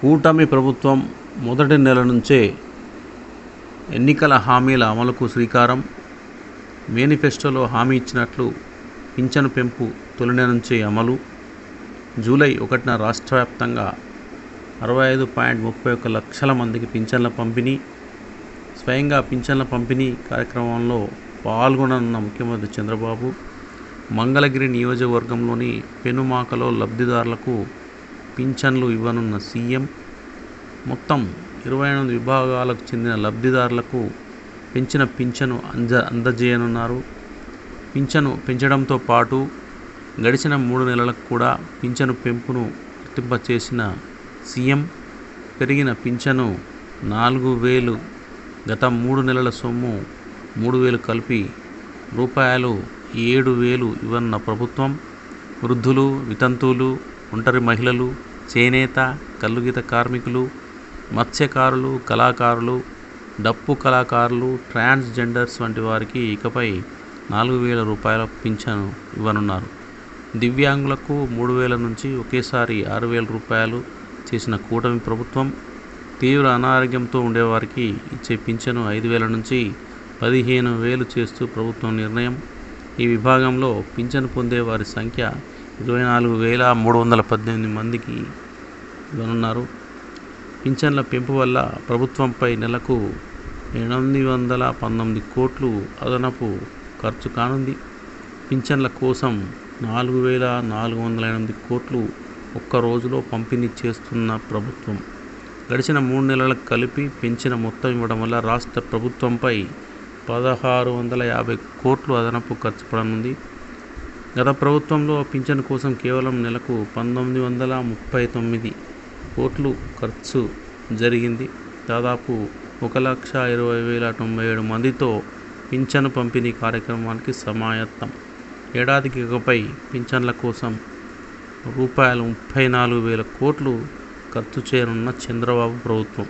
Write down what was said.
కూటమి ప్రభుత్వం మొదటి నెల నుంచే ఎన్నికల హామీల అమలుకు శ్రీకారం. మేనిఫెస్టోలో హామీ ఇచ్చినట్లు పింఛను పెంపు తొలి నెల నుంచే అమలు. జూలై 1న రాష్ట్ర వ్యాప్తంగా 65.31 లక్షల మందికి పింఛన్ల పంపిణీ. స్వయంగా పింఛన్ల పంపిణీ కార్యక్రమంలో పాల్గొననున్న ముఖ్యమంత్రి చంద్రబాబు. మంగళగిరి నియోజకవర్గంలోని పెనుమాకలో లబ్ధిదారులకు పింఛన్లు ఇవ్వనున్న సీఎం. మొత్తం 28 విభాగాలకు చెందిన లబ్ధిదారులకు పెంచిన పింఛను అందజేయనున్నారు. పింఛను పెంచడంతో పాటు గడిచిన 3 నెలలకు కూడా పింఛను పెంపును వర్తింపచేసిన సీఎం. పెరిగిన పింఛను 4,000, గత 3 నెలల సొమ్ము 3,000 కలిపి రూపాయలు 7,000 ఇవ్వనున్న ప్రభుత్వం. వృద్ధులు, వితంతువులు, ఒంటరి మహిళలు, చేనేత, కల్లుగీత కార్మికులు, మత్స్యకారులు, కళాకారులు, డప్పు కళాకారులు, ట్రాన్స్జెండర్స్ వంటి వారికి ఇకపై 4,000 రూపాయల పింఛను ఇవ్వనున్నారు. దివ్యాంగులకు 3,000 నుంచి ఒకేసారి 6,000 రూపాయలు చేసిన కూటమి ప్రభుత్వం. తీవ్ర అనారోగ్యంతో ఉండేవారికి ఇచ్చే పింఛను 5,000 నుంచి 15,000 చేస్తూ ప్రభుత్వం నిర్ణయం. ఈ విభాగంలో పింఛను పొందే వారి సంఖ్య 24,318 మందికి ఇవ్వనున్నారు. పింఛన్ల పెంపు వల్ల ప్రభుత్వంపై నెలకు 819 కోట్లు అదనపు ఖర్చు కానుంది. పింఛన్ల కోసం 4,408 కోట్లు ఒక్క రోజులో పంపిణీ చేస్తున్న ప్రభుత్వం. గడిచిన 3 నెలలకు కలిపి పెంచిన మొత్తం ఇవ్వడం వల్ల రాష్ట్ర ప్రభుత్వంపై 1,650 కోట్లు అదనపు ఖర్చు పడనుంది. గత ప్రభుత్వంలో పింఛను కోసం కేవలం నెలకు 1,939 కోట్లు ఖర్చు జరిగింది. దాదాపు 1,20,097 మందితో పింఛను పంపిణీ కార్యక్రమానికి సమాయత్తం. ఏడాదికి ఇకపై పింఛన్ల కోసం రూపాయలు 34,000 కోట్లు ఖర్చు చేయనున్న చంద్రబాబు ప్రభుత్వం.